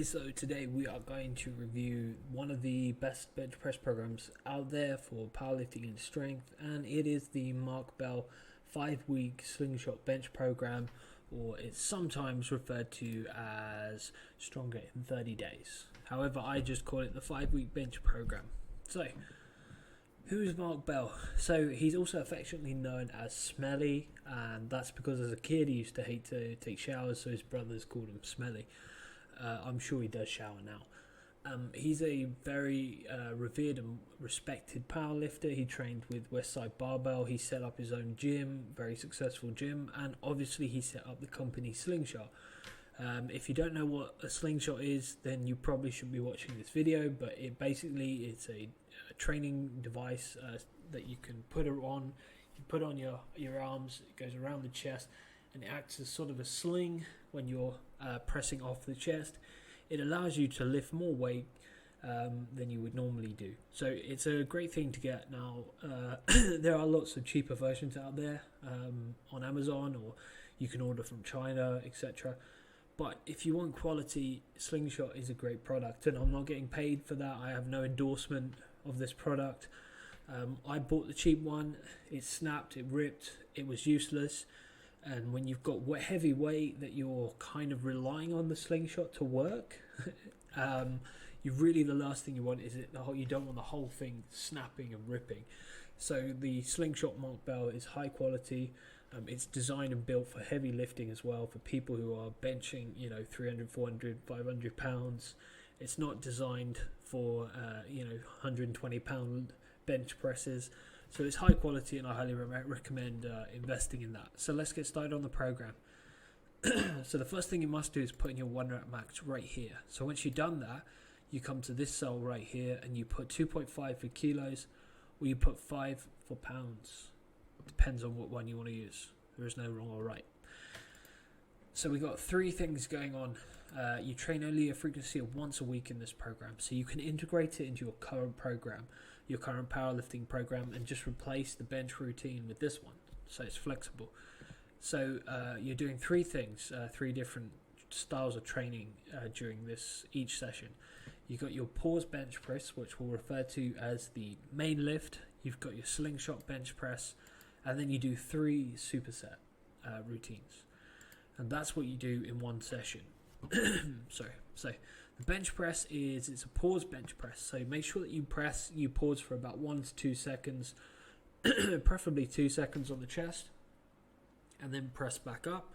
So today we are going to review one of the best bench press programs out there for powerlifting and strength, and it is the Mark Bell 5-week Slingshot bench program, or it's sometimes referred to as Stronger in 30 Days. However, I just call it the 5-week bench program. So, who is Mark Bell? So he's also affectionately known as Smelly, and that's because as a kid he used to hate to take showers, so his brothers called him Smelly. I'm sure he does shower now. He's a very revered and respected powerlifter. He trained with Westside Barbell. He set up his own gym, very successful gym, and obviously he set up the company Slingshot. If you don't know what a Slingshot is, then you probably should be watching this video, but it's a training device that you can put it on. You put on your arms, it goes around the chest, and it acts as sort of a sling when you're pressing off the chest. It allows you to lift more weight than you would normally do. So it's a great thing to get now. There are lots of cheaper versions out there on Amazon, or you can order from China, etc. But if you want quality, Slingshot is a great product, and I'm not getting paid for that. I have no endorsement of this product. I bought the cheap one. It snapped, it ripped, it was useless. And when you've got heavy weight that you're kind of relying on the Slingshot to work, the last thing you want is you don't want the whole thing snapping and ripping. So the Slingshot Mark Bell is high quality. It's designed and built for heavy lifting as well, for people who are benching 300, 400, 500 pounds. It's not designed for 120 pound bench presses. So it's high quality, and I highly recommend investing in that. So let's get started on the program. So the first thing you must do is put in your 1 rep max right here. So once you've done that, you come to this cell right here, and you put 2.5 for kilos, or you put 5 for pounds. Depends on what one you want to use. There is no wrong or right. So we've got 3 things going on. You train only a frequency of once a week in this program, so you can integrate it into your current program, your current powerlifting program, and just replace the bench routine with this one, so it's flexible. So you're doing 3 things, 3 different styles of training during each session. You've got your pause bench press, which we'll refer to as the main lift. You've got your Slingshot bench press, and then you do 3 superset routines, and that's what you do in one session. So the bench press it's a pause bench press. So make sure that you pause for about 1 to 2 seconds, preferably 2 seconds on the chest, and then press back up.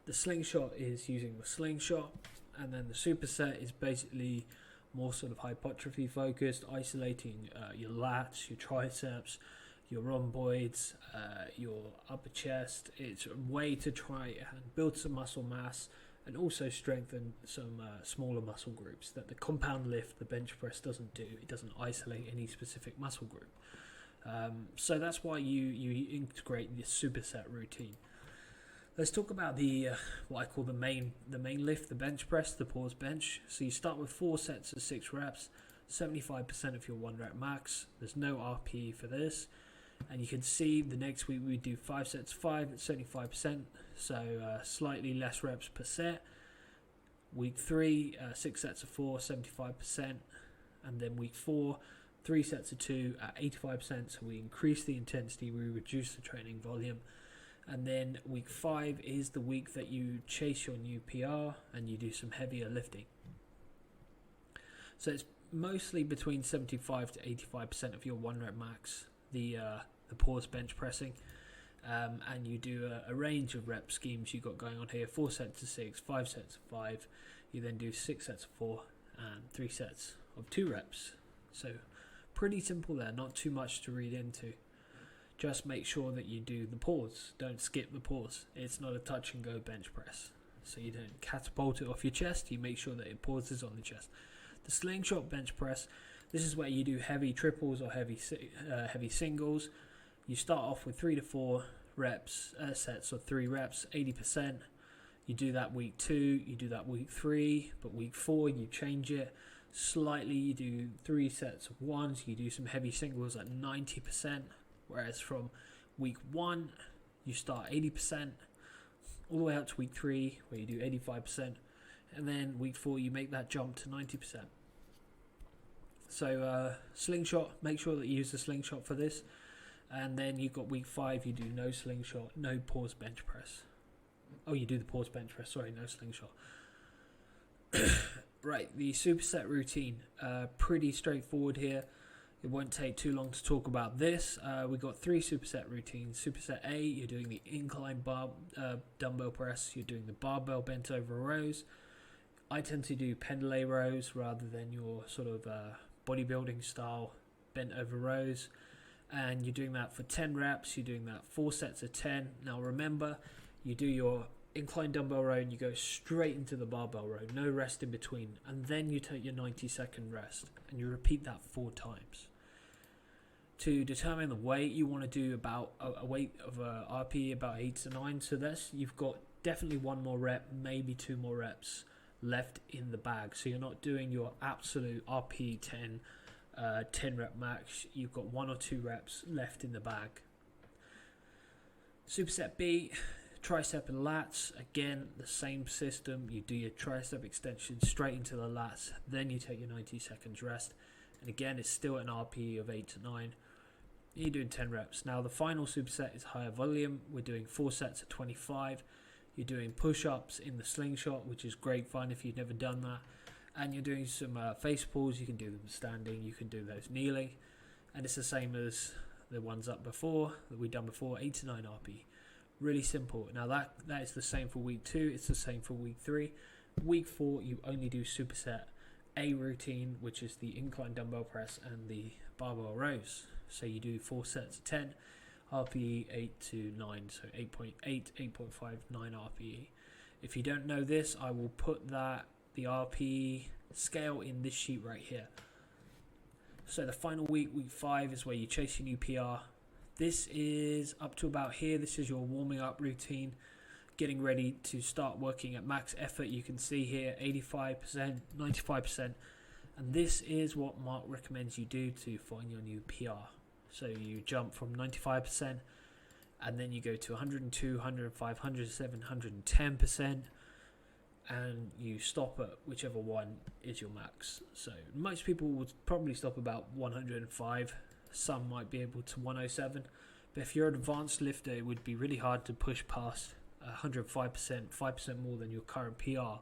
The Slingshot is using the Slingshot, and then the superset is basically more sort of hypertrophy focused, isolating your lats, your triceps, your rhomboids, your upper chest. It's a way to try and build some muscle mass and also strengthen some smaller muscle groups that the compound lift, the bench press, doesn't do. It doesn't isolate any specific muscle group. So that's why you integrate the superset routine. Let's talk about the what I call the main lift, the bench press, the pause bench. So you start with 4 sets of 6 reps, 75% of your 1 rep max. There's no RPE for this. And you can see the next week we do 5 sets of 5 at 75%, so slightly less reps per set. Week 3, 6 sets of 4, 75%, and then week 4, 3 sets of 2 at 85%, so we increase the intensity, we reduce the training volume. And then week 5 is the week that you chase your new PR and you do some heavier lifting. So it's mostly between 75 to 85% of your 1 rep max, the pause bench pressing, and you do a range of rep schemes you got going on here: 4 sets of 6, 5 sets of 5. You then do 6 sets of 4 and 3 sets of 2 reps. So pretty simple there, not too much to read into. Just make sure that you do the pause. Don't skip the pause. It's not a touch and go bench press, so you don't catapult it off your chest. You make sure that it pauses on the chest. The Slingshot bench press, this is where you do heavy triples or heavy singles. You start off with 3 to 4 reps, sets of 3 reps, 80%. You do that week 2, you do that week 3, but week 4 you change it slightly. You do 3 sets of 1s, you do some heavy singles at 90%, whereas from week 1 you start 80%, all the way up to week 3 where you do 85%, and then week 4 you make that jump to 90%. So slingshot, make sure that you use the slingshot for this. And then you've got week 5, you do no slingshot, no pause bench press. Oh, you do the pause bench press, sorry, no slingshot. Right, the superset routine, pretty straightforward here. It won't take too long to talk about this. We've got 3 superset routines. Superset A, you're doing the incline bar dumbbell press. You're doing the barbell bent over rows. I tend to do pendlay rows rather than your sort of bodybuilding style bent over rows. And you're doing that for 10 reps. You're doing that 4 sets of 10. Now remember, you do your incline dumbbell row and you go straight into the barbell row, no rest in between, and then you take your 90-second rest and you repeat that 4 times. To determine the weight, you want to do about a weight of a RPE about 8 to 9. So that's, you've got definitely 1 more rep, maybe 2 more reps left in the bag. So you're not doing your absolute RPE 10 rep max. You've got 1 or 2 reps left in the bag. Superset B, tricep and lats. Again, the same system. You do your tricep extension straight into the lats, then you take your 90 seconds rest. And again, it's still an RPE of 8 to 9. You're doing 10 reps. Now the final superset is higher volume. We're doing 4 sets at 25. You're doing push-ups in the slingshot, which is great fun if you've never done that. And you're doing some face pulls. You can do them standing. You can do those kneeling. And it's the same as the ones up before, that we've done before, 8 to 9 RPE. Really simple. Now that is the same for week 2. It's the same for week 3. Week 4, you only do superset A routine, which is the incline dumbbell press and the barbell rows. So you do 4 sets of 10, RPE 8 to 9, so 8.8, 8.5, 9 RPE. If you don't know this, I will put the RPE scale in this sheet right here. So the final week, week 5, is where you chase your new PR. This is up to about here. This is your warming up routine, getting ready to start working at max effort. You can see here 85%, 95%. And this is what Mark recommends you do to find your new PR. So you jump from 95% and then you go to 102, 105, 107, 110%. And you stop at whichever one is your max. So most people would probably stop about 105. Some might be able to 107. But if you're an advanced lifter, it would be really hard to push past 105%, 5% more than your current PR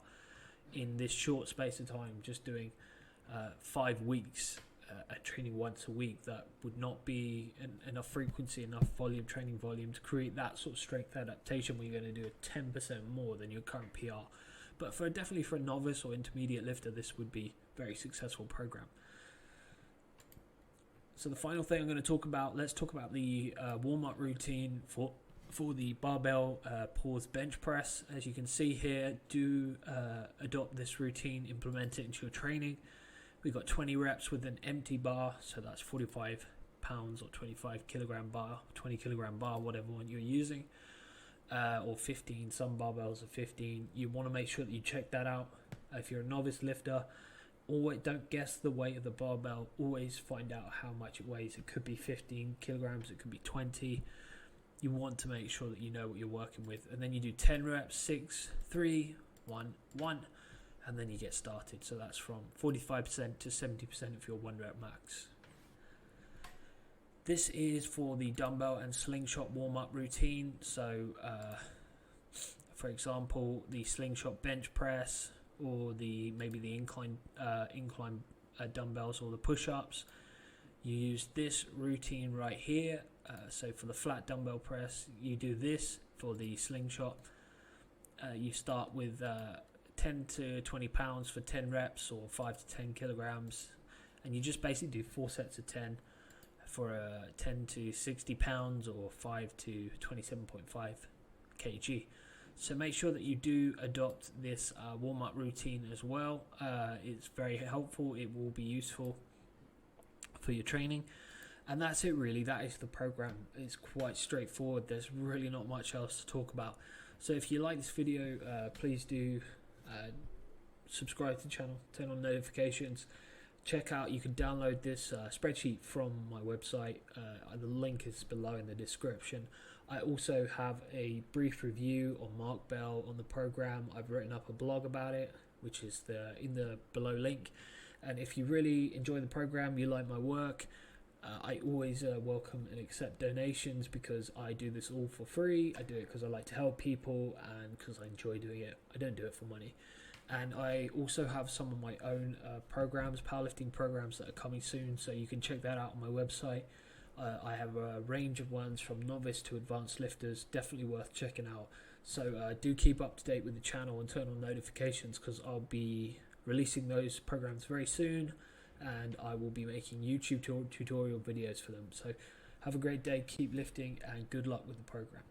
in this short space of time, just doing 5 weeks training once a week. That would not be enough frequency, enough volume, training volume to create that sort of strength adaptation where you're going to do 10% more than your current PR. But definitely for a novice or intermediate lifter, this would be a very successful program. So the final thing I'm going to talk about, let's talk about the warm-up routine for the barbell pause bench press. As you can see here, do adopt this routine, implement it into your training. We've got 20 reps with an empty bar, so that's 45 pounds or 25 kilogram bar, 20 kilogram bar, whatever one you're using, or 15, some barbells are 15. You want to make sure that you check that out. If you're a novice lifter, always don't guess the weight of the barbell, always find out how much it weighs. It could be 15 kilograms, it could be 20. You want to make sure that you know what you're working with. And then you do 10 reps, 6, 3, 1, 1. And then you get started. So that's from 45% to 70% of your 1 rep max. This is for the dumbbell and slingshot warm-up routine. So, for example, the slingshot bench press, or maybe the incline dumbbells, or the push-ups. You use this routine right here. So for the flat dumbbell press, you do this. For the slingshot, you start with 10 to 20 pounds for 10 reps, or 5 to 10 kilograms, and you just basically do 4 sets of 10 for 10 to 60 pounds or 5 to 27.5 kg. So make sure that you do adopt this warm-up routine as well. It's very helpful. It will be useful for your training. And that's it really. That is the program. It's quite straightforward. There's really not much else to talk about. So if you like this video, please do subscribe to the channel, turn on notifications. Check out, you can download this spreadsheet from my website. The link is below in the description. I also have a brief review on Mark Bell on the program. I've written up a blog about it, which is in the below link. And if you really enjoy the program, you like my work, I always welcome and accept donations, because I do this all for free. I do it because I like to help people and because I enjoy doing it. I don't do it for money. And I also have some of my own programs, powerlifting programs, that are coming soon, so you can check that out on my website. I have a range of ones from novice to advanced lifters, definitely worth checking out. So do keep up to date with the channel and turn on notifications, because I'll be releasing those programs very soon, and I will be making YouTube tutorial videos for them. So have a great day, keep lifting, and good luck with the program.